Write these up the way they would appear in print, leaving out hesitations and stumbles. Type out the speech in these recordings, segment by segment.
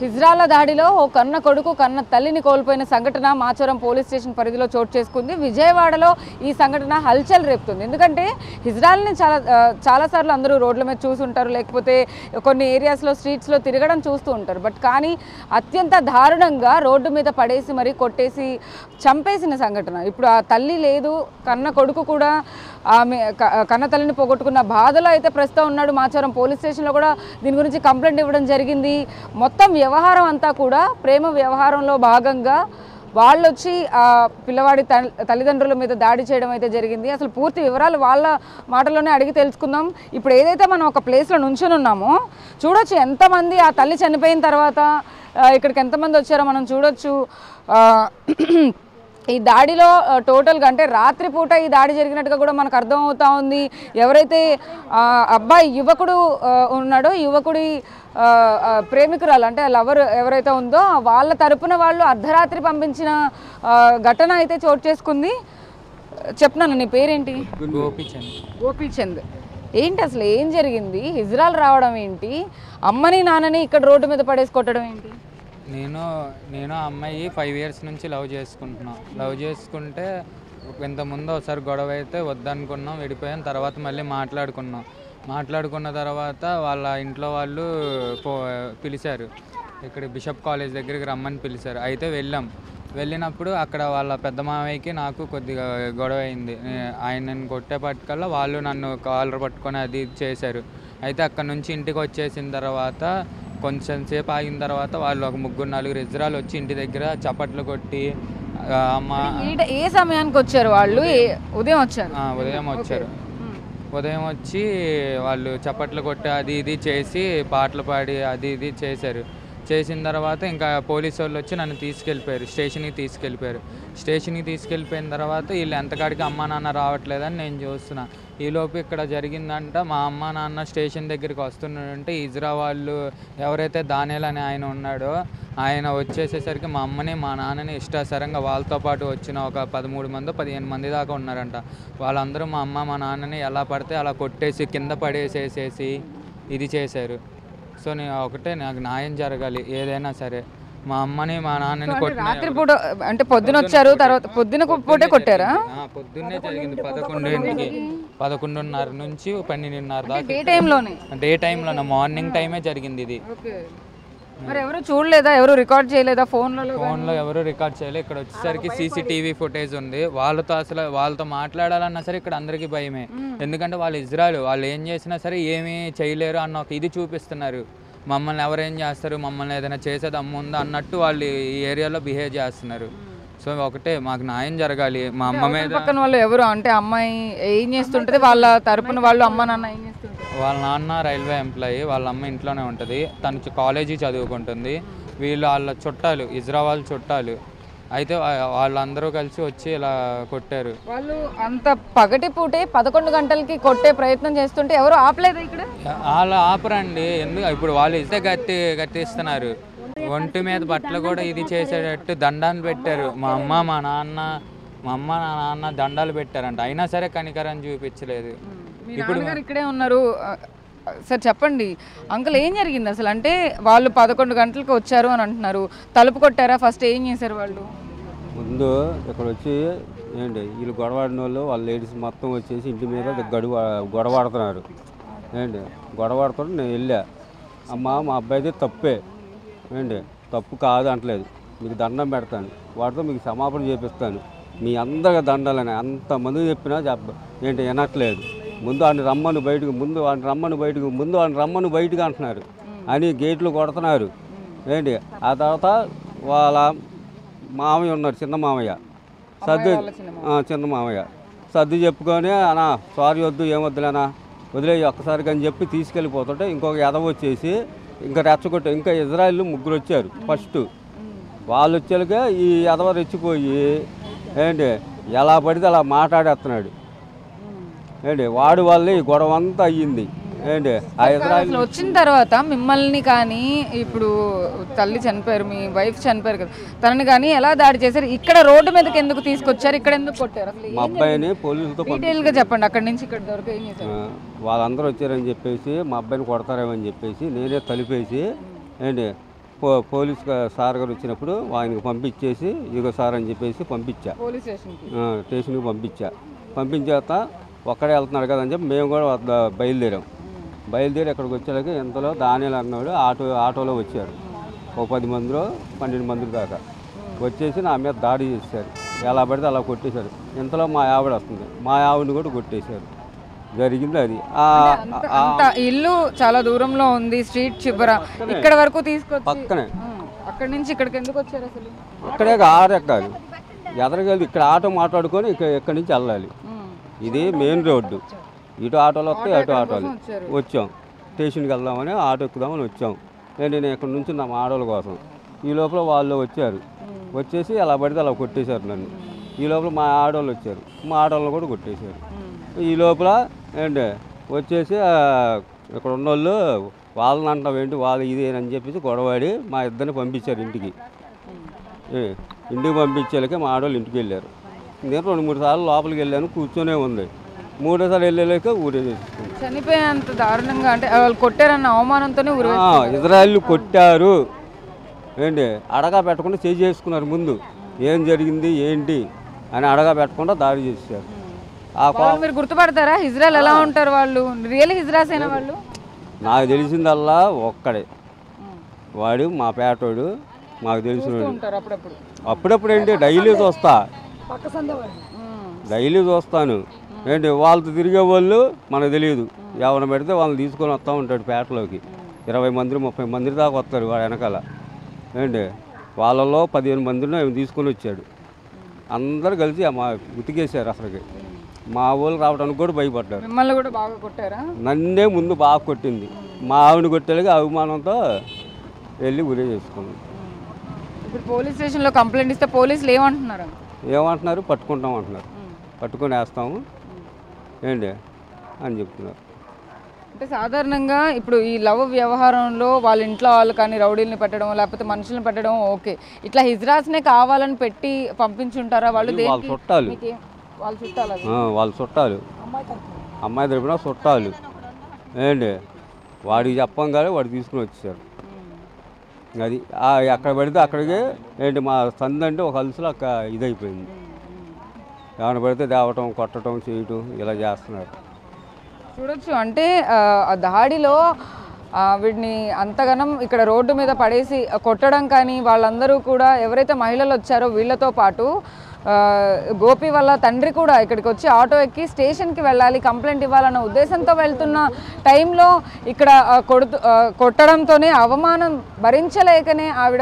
హిజ్రాల దాడిలో ఓ కన్న కొడుకు కన్న తల్లిని కోల్పోయిన సంఘటన మాచవరం పోలీస్ స్టేషన్ పరిధిలో చోటు చేసుకుంది. విజయవాడలో ఈ సంఘటన హల్చల్ రేపుతుంది. ఎందుకంటే హిజ్రాల్ని చాలాసార్లు అందరూ రోడ్ల మీద చూసుంటారు, లేకపోతే కొన్ని ఏరియాస్లో స్ట్రీట్స్లో తిరగడం చూస్తూ ఉంటారు. బట్ కానీ అత్యంత దారుణంగా రోడ్డు మీద పడేసి మరీ కొట్టేసి చంపేసిన సంఘటన. ఇప్పుడు ఆ తల్లి లేదు, కన్న కొడుకు కూడా ఆమె కన్న తల్లిని పోగొట్టుకున్న బాధలో అయితే ప్రస్తుతం ఉన్నాడు. మాచవరం పోలీస్ స్టేషన్లో కూడా దీని గురించి కంప్లైంట్ ఇవ్వడం జరిగింది. మొత్తం వ్యవహారం అంతా కూడా ప్రేమ వ్యవహారంలో భాగంగా వాళ్ళు వచ్చి ఆ పిల్లవాడి తల్లిదండ్రుల మీద దాడి చేయడం అయితే జరిగింది. అసలు పూర్తి వివరాలు వాళ్ళ మాటల్లోనే అడిగి తెలుసుకుందాం. ఇప్పుడు ఏదైతే మనం ఒక ప్లేస్లో నుంచుని ఉన్నామో చూడొచ్చు, ఎంతమంది ఆ తల్లి చనిపోయిన తర్వాత ఇక్కడికి ఎంతమంది వచ్చారో మనం చూడొచ్చు. ఈ దాడిలో టోటల్గా అంటే రాత్రిపూట ఈ దాడి జరిగినట్టుగా కూడా మనకు అర్థమవుతా ఉంది. ఎవరైతే అబ్బాయి యువకుడు ఉన్నాడో, యువకుడి ప్రేమికురాలు అంటే లవర్ ఎవరైతే ఉందో వాళ్ళ తరపున వాళ్ళు అర్ధరాత్రి పంపించిన ఘటన అయితే చోటు చేసుకుంది. చెప్తున్నాను, నీ పేరేంటి? గోపీచంద్. ఏంటి అసలు ఏం జరిగింది? హిజ్రాల్ రావడం ఏంటి? అమ్మని నాన్నని ఇక్కడ రోడ్డు మీద పడేసి కొట్టడం ఏంటి? నేను అమ్మాయి 5 years నుంచి లవ్ చేసుకుంటే ఇంతకుముందు ఒకసారి గొడవ అయితే వద్దనుకున్నాం, విడిపోయాం. తర్వాత మళ్ళీ మాట్లాడుకున్న తర్వాత వాళ్ళ ఇంట్లో వాళ్ళు పిలిచారు, ఇక్కడ బిషప్ కాలేజ్ దగ్గరికి రమ్మని పిలిచారు. అయితే వెళ్ళినప్పుడు అక్కడ వాళ్ళ పెద్ద మామయ్యకి నాకు కొద్దిగా గొడవ అయింది. ఆయనను కొట్టేపట్టుకల్లా వాళ్ళు నన్ను కాలర్ పట్టుకొని అది చేశారు. అయితే అక్కడ నుంచి ఇంటికి వచ్చేసిన తర్వాత కొంచెం సేపు ఆగిన తర్వాత వాళ్ళు ఒక 3-4 ఇజ్రాయల్ వచ్చి ఇంటి దగ్గర చప్పట్లు కొట్టి అమ్మ. ఏ సమయానికి వచ్చారు వాళ్ళు? ఉదయం వచ్చి వాళ్ళు చప్పట్లు కొట్టి అది ఇది చేసి పాటలు పాడి అది ఇది చేశారు. చేసిన తర్వాత ఇంకా పోలీసు వాళ్ళు వచ్చి నన్ను స్టేషన్కి తీసుకెళ్ళిపోయిన తర్వాత వీళ్ళు ఎంతకాడికి అమ్మ నాన్న రావట్లేదని నేను చూస్తున్నా. ఈలోపు ఇక్కడ జరిగిందంట, మా అమ్మ నాన్న స్టేషన్ దగ్గరికి వస్తున్నాడంటే ఇజ్రా వాళ్ళు ఎవరైతే దానియల్ అని ఆయన ఉన్నాడో ఆయన వచ్చేసేసరికి మా అమ్మని మా నాన్నని ఇష్టాసరంగా వాళ్ళతో పాటు వచ్చిన ఒక 13-15 మంది దాకా ఉన్నారంట. వాళ్ళందరూ మా అమ్మ మా నాన్నని ఎలా పడితే అలా కొట్టేసి కింద పడేసేసేసి ఇది చేశారు. సో నాకు న్యాయం జరగాలి ఏదైనా సరే. మా అమ్మని మా నాన్నని రాత్రిపూట అంటే పొద్దున వచ్చారు, తర్వాత పొద్దున పూటే కొట్టారా? పొద్దున్నే జరిగింది 11:30 నుంచి 12:30 దాకా. డే టైంలోనే మార్నింగ్ టైమే జరిగింది ఇది. మరి ఎవరు చూడలేదా? ఎవరు రికార్డ్ చేయలేదా? ఫోన్లో ఎవరు రికార్డ్ చేయలేదు. ఇక్కడ వచ్చేసరికి CCTV ఫుటేజ్ ఉంది. వాళ్ళతో మాట్లాడాలన్నా సరే ఇక్కడ అందరికీ భయమే. ఎందుకంటే వాళ్ళు ఇజ్రాయల్, వాళ్ళు ఏం చేసినా సరే ఏమీ చేయలేరు అన్న ఒక ఇది చూపిస్తున్నారు. మమ్మల్ని ఎవరేం చేస్తారు, మమ్మల్ని ఏదైనా చేసేది అమ్ముందా అన్నట్టు వాళ్ళు ఈ ఏరియాలో బిహేవ్ చేస్తున్నారు. సో ఒకటే మాకు న్యాయం జరగాలి. మా అమ్మ మీద పక్కన వాళ్ళు ఎవరు అంటే అమ్మాయి ఏం చేస్తుంటది? వాళ్ళ తరపున వాళ్ళు అమ్మ నాన్న ఏం చేస్తుంటారు? వాళ్ళ నాన్న రైల్వే ఎంప్లాయీ, వాళ్ళ అమ్మ ఇంట్లోనే ఉంటుంది. తను కాలేజీ చదువుకుంటుంది. వాళ్ళ చుట్టాలు, ఇజ్రాయల్ చుట్టాలు. అయితే వాళ్ళందరూ కలిసి వచ్చి ఇలా కొట్టారు. వాళ్ళు అంత పగటి పూటే 11 గంటలకి కొట్టే ప్రయత్నం చేస్తుంటే ఎవరు ఆపలేదు ఇక్కడ? వాళ్ళు ఆపరండి. ఎందుకు ఇప్పుడు వాళ్ళు ఇస్తే గట్టిస్తున్నారు. ఒంటి మీద బట్టలు కూడా ఇది చేసేటట్టు దండాలు పెట్టారు. మా అమ్మ నా నాన్న దండాలు పెట్టారంట. అయినా సరే కనికరం చూపించలేదు. ఇప్పుడు ఇక్కడే ఉన్నారు సార్, చెప్పండి అంకుల్ ఏం జరిగింది అసలు? అంటే వాళ్ళు 11 గంటలకు వచ్చారు అని అంటున్నారు. తలుపు కొట్టారా? ఫస్ట్ ఏం చేశారు వాళ్ళు? ముందు ఇక్కడ వచ్చి వీళ్ళు గొడవాడిన వాళ్ళ లేడీస్ మొత్తం వచ్చేసి ఇంటి మీద గొడవాడుతున్నారు. గొడవాడుతుంటే నేను వెళ్ళా, అమ్మ మా అబ్బాయిది తప్పే తప్పు కాదు అంటలేదు, మీకు దండం పెడతాను, వాటితో మీకు క్షమాపణ చేపిస్తాను, మీ అందరికీ దండాలని అంతమంది చెప్పినా వినట్లేదు. ముందు వాడిని రమ్మను బయటకు అంటున్నారు అని గేట్లు కొడుతున్నారు. ఆ తర్వాత వాళ్ళ మామయ్య ఉన్నారు, చిన్న మామయ్య సర్ది చెప్పుకొని అన్నా సారీ వద్దు, ఏమొద్దులేనా వదిలే ఒక్కసారికి అని చెప్పి తీసుకెళ్ళిపోతుంటే ఇంకొక ఎదవ వచ్చేసి ఇంకా రెచ్చగొట్ట, ఇంకా ఇజ్రాయిల్ 3 వచ్చారు. ఫస్ట్ వాళ్ళు వచ్చాక ఈ ఎదవ రెచ్చిపోయి ఎలా పడితే అలా మాట్లాడేస్తున్నాడు. వాడి వల్ల ఈ గొడవ అంతా అయ్యింది. వచ్చిన తర్వాత మిమ్మల్ని కానీ, ఇప్పుడు తల్లి చనిపోయారు, మీ వైఫ్ చనిపోయారు కదా, తనని కానీ ఎలా దాడి చేశారు? ఇక్కడ రోడ్డు మీదకి ఎందుకు తీసుకొచ్చారు? ఇక్కడ ఎందుకు కొట్టారు? మా అబ్బాయిని పోలీసులతో డీటెయిల్గా చెప్పండి. అక్కడి నుంచి ఇక్కడ దొరక ఏం చేశారు? వాళ్ళందరూ వచ్చారని చెప్పేసి మా అబ్బాయిని కొడతారేమని చెప్పేసి నేనే తలిపేసి పోలీస్ సార్ గారు వచ్చినప్పుడు ఆయనకు పంపించేసి ఇగో సార్ అని చెప్పేసి పంపించా, పోలీస్ స్టేషన్కి. స్టేషన్కి పంపించాక ఒక్కడే వెళ్తున్నాడు కదా అని చెప్పి మేము కూడా బయలుదేరి ఇక్కడికి వచ్చేలాగా ఎంతలో దానిలో అన్నాడు ఆటోలో వచ్చారు. ఒక 10 మందిలో 12 మంది దాకా వచ్చేసి నా మీద దాడి చేశారు. ఎలా పడితే అలా కొట్టేశారు. ఇంతలో మా ఆవిడ వస్తుంది, మా ఆవిడని కూడా కొట్టేశారు. జరిగింది అది. ఇల్లు చాలా దూరంలో ఉంది, స్ట్రీట్ చివర, ఇక్కడ వరకు తీసుకొచ్చి పక్కనే. అక్కడి నుంచి ఇక్కడికి ఎందుకు వచ్చారు అసలు? ఇక్కడే ఆరెక్కాలి, ఎదరగలి ఇక్కడ ఆటో మాట్లాడుకొని ఇక్కడి నుంచి వెళ్ళాలి. ఇది మెయిన్ రోడ్డు. ఇటు ఆటోలు వస్తాయి, అటు ఆటోలు. వచ్చాం, స్టేషన్కి వెళ్దామని ఆటో ఎక్కుదామని వచ్చాం. నేను ఇక్కడ నుంచి నా ఆటోల కోసం. ఈ లోపల వాళ్ళు వచ్చేసి అలా పడితే అలా కొట్టేశారు నన్ను. ఈ లోపల మా ఆటోలు వచ్చారు, మా ఆటోలను కూడా కొట్టేశారు. ఈ లోపల వచ్చేసి ఇక్కడ ఉన్నోళ్ళు వాళ్ళని అంటావేంటి, వాళ్ళు ఇదేనని చెప్పేసి గొడవాడి మా ఇద్దరిని పంపించారు ఇంటికి. పంపించేళ్ళకే మా ఆడవాళ్ళు ఇంటికి వెళ్ళారు. నేను 2-3 సార్లు లోపలికి వెళ్ళాను, కూర్చొనే ఉంది. 3వ సారి వెళ్ళలేక ఊరేసేసుకుంది. చనిపోయేంత దారుణంగా అంటే వాళ్ళు కొట్టారన్న అవమానంతోనే ఇజ్రాయిల్ కొట్టారు. అడగా పెట్టకుండా చేసుకున్నారు. ముందు ఏం జరిగింది ఏంటి అని అడగా పెట్టకుండా దాడి చేశారు. మీరు గుర్తుపడతారా ఇజ్రాయెల్ ఎలా ఉంటారు? వాళ్ళు రియల్ హిజ్రాస్ అయిన వాళ్ళు? నాకు తెలిసిందల్లా ఒక్కడే, వాడు మా పేటోడు, మాకు తెలిసినోడు. అప్పుడప్పుడు డైలీ చూస్తాను. వాళ్ళతో తిరిగే వాళ్ళు మనకు తెలియదు. ఎవరిని పెడితే వాళ్ళని తీసుకొని వస్తూ ఉంటాడు పేటలోకి. 20 మంది 30 మంది దాకా వస్తారు వాడు వెనకాల. వాళ్ళలో 15 మందిని తీసుకొని వచ్చాడు. అందరు కలిసి మా ఉతికేశారు. అసలుకి మా ఊళ్ళు రావడానికి కూడా భయపడ్డారు. మిమ్మల్ని కూడా బాగా కొట్టారా? నన్నే ముందు బాగా కొట్టింది. మా ఆవిడ కొట్టేలాగా అభిమానంతో వెళ్ళి ఉరే చేసుకున్నాం. ఇప్పుడు పోలీస్ స్టేషన్లో కంప్లైంట్ ఇస్తే పోలీసులు ఏమంటున్నారు? పట్టుకుంటాం అంటున్నారు. పట్టుకొని వేస్తాము అని చెప్తున్నారు. అంటే సాధారణంగా ఇప్పుడు ఈ లవ్ వ్యవహారంలో వాళ్ళ ఇంట్లో వాళ్ళు కానీ రౌడీల్ని పెట్టడం లేకపోతే మనుషులను పెట్టడం ఓకే, ఇట్లా హిజ్రాస్నే కావాలని పెట్టి పంపించుంటారా? వాళ్ళు చుట్టాలు, వాళ్ళ చుట్టాలు, అమ్మాయి తరపున చుట్టాలు. వాడికి చెప్పం కానీ వాడు తీసుకుని వచ్చేసారు. అది ఎక్కడ పడితే అక్కడికి మా సందు అంటే ఒక అలసలు ఇదైపోయింది. ఏమైనా పడితే తేవటం, కొట్టడం, చేయటం ఇలా చేస్తున్నారు. చూడొచ్చు. అంటే దాడిలో వీడిని అంతగానం ఇక్కడ రోడ్డు మీద పడేసి కొట్టడం కానీ, వాళ్ళందరూ కూడా ఎవరైతే మహిళలు వచ్చారో వీళ్ళతో పాటు గోపి వాళ్ళ తండ్రి కూడా ఇక్కడికి వచ్చి ఆటో ఎక్కి స్టేషన్కి వెళ్ళాలి, కంప్లైంట్ ఇవ్వాలన్న ఉద్దేశంతో వెళ్తున్న టైంలో ఇక్కడ కొట్టడంతోనే అవమానం భరించలేకనే ఆవిడ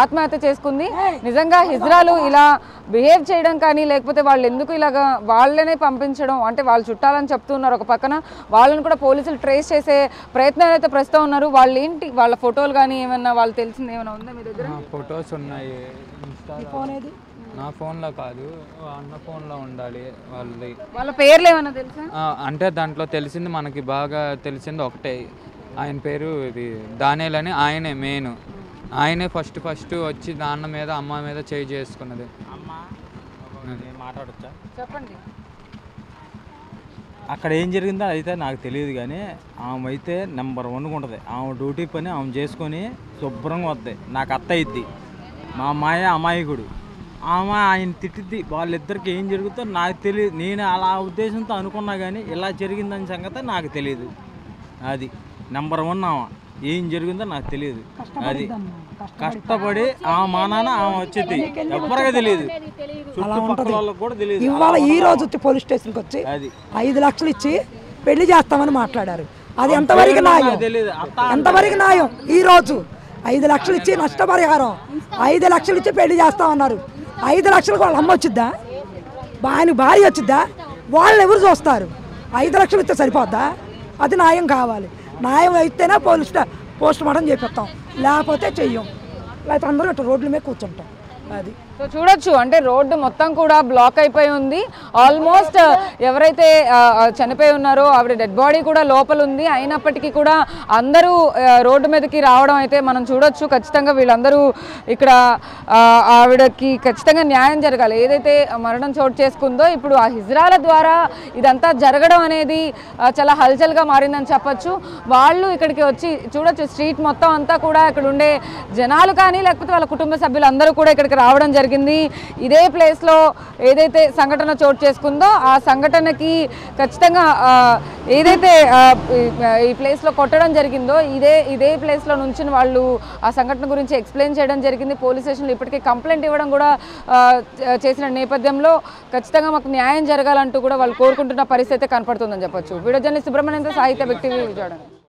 ఆత్మహత్య చేసుకుంది. నిజంగా హిజ్రాలు ఇలా బిహేవ్ చేయడం కానీ లేకపోతే వాళ్ళు ఎందుకు ఇలాగా వాళ్ళనే పంపించడం, అంటే వాళ్ళు చుట్టాలని చెప్తున్నారు. ఒక పక్కన వాళ్ళని కూడా పోలీసులు ట్రేస్ చేసే ప్రయత్నాలు అయితే ప్రస్తుతం ఉన్నారు. వాళ్ళు ఏంటి, వాళ్ళ ఫోటోలు కానీ ఏమన్నా వాళ్ళు తెలిసింది ఏమైనా ఉందా మీ దగ్గర? ఫొటోస్ ఉన్నాయి. నా ఫోన్లో కాదు, అన్న ఫోన్లో ఉండాలి వాళ్ళది. వాళ్ళ పేర్లు ఏమైనా తెలుసా? అంటే దాంట్లో తెలిసింది, మనకి బాగా తెలిసింది ఒకటే. ఆయన పేరు ఇది దానియేల్ అని. ఆయనే మెయిన్. ఆయనే ఫస్ట్ వచ్చి నాన్న మీద అమ్మ మీద చేయి చేసుకున్నది. మాట్లాడచ్చా? చెప్పండి. అక్కడ ఏం జరిగిందో అయితే నాకు తెలియదు, కానీ ఆమె అయితే నెంబర్ 1గా ఉంటుంది. ఆమె డ్యూటీ పని ఆమె చేసుకొని శుభ్రంగా వద్ది. నాకు అత్త అయింది, మా అమాయకుడు. ఆమె ఆయన తిట్టిద్ది. వాళ్ళిద్దరికి ఏం జరుగుతుందో నాకు తెలియదు. నేను అలా ఉద్దేశంతో అనుకున్నా, కానీ ఇలా జరిగిందని సంగతి నాకు తెలియదు. అది నెంబర్ 1 ఆమె. ఏం జరిగిందో నాకు తెలియదు. అది కష్టపడి మా నాన్న ఆమె వచ్చేది ఎవరిగా తెలియదు, చుట్టుపక్కల వాళ్ళకి కూడా తెలియదు. ఇవాళ ఈ రోజు వచ్చి పోలీస్ స్టేషన్కి వచ్చి 5 లక్షలు ఇచ్చి పెళ్లి చేస్తామని మాట్లాడారు. అది ఎంతవరకు న్యాయం? ఎంతవరకు న్యాయం? ఈ రోజు 5 లక్షలు ఇచ్చి నష్టపరిహారం, 5 లక్షలు ఇచ్చి పెళ్లి చేస్తామన్నారు. 5 లక్షలకు వాళ్ళ అమ్మ వచ్చిద్దా? ఆయన భార్య వచ్చిద్దా? వాళ్ళు ఎవరు చూస్తారు? 5 లక్షలు ఇస్తే సరిపోద్దా? అది న్యాయం కావాలి. న్యాయం అయితేనే పోస్ట్ మార్టం చేపిస్తాం, లేకపోతే చెయ్యం. లేకపోతే అందరూ ఇట్లా రోడ్ల మీద కూర్చుంటాం. అది సో చూడొచ్చు అంటే రోడ్డు మొత్తం కూడా బ్లాక్ అయిపోయి ఉంది. ఆల్మోస్ట్ ఎవరైతే చనిపోయి ఉన్నారో ఆవిడ డెడ్ బాడీ కూడా లోపల ఉంది. అయినప్పటికీ కూడా అందరూ రోడ్డు మీదకి రావడం అయితే మనం చూడొచ్చు. ఖచ్చితంగా వీళ్ళందరూ ఇక్కడ ఆవిడకి ఖచ్చితంగా న్యాయం జరగాలి. ఏదైతే మరణం చోటు చేసుకుందో ఇప్పుడు ఆ హిజ్రాల ద్వారా ఇదంతా జరగడం అనేది చాలా హల్చల్గా మారిందని చెప్పచ్చు. వాళ్ళు ఇక్కడికి వచ్చి చూడొచ్చు, స్ట్రీట్ మొత్తం అంతా కూడా ఇక్కడ ఉండే జనాలు కానీ లేకపోతే వాళ్ళ కుటుంబ సభ్యులు అందరూ కూడా ఇక్కడికి రావడం జరిగింది. ఇదే ప్లేస్లో ఏదైతే సంఘటన చోటు చేసుకుందో ఆ సంఘటనకి ఖచ్చితంగా ఏదైతే ఈ ప్లేస్లో కొట్టడం జరిగిందో ఇదే ప్లేస్లో నుంచి వాళ్ళు ఆ సంఘటన గురించి ఎక్స్ప్లెయిన్ చేయడం జరిగింది. పోలీస్ స్టేషన్లో ఇప్పటికే కంప్లైంట్ ఇవ్వడం కూడా చేసిన నేపథ్యంలో ఖచ్చితంగా మాకు న్యాయం జరగాలంటూ కూడా వాళ్ళు కోరుకుంటున్న పరిస్థితి కనపడుతుందని చెప్పొచ్చు. వీడియో జర్నలిస్ట్ సుబ్రహ్మణ్యంతో సాహిత్య వ్యక్తి విజయవాడ.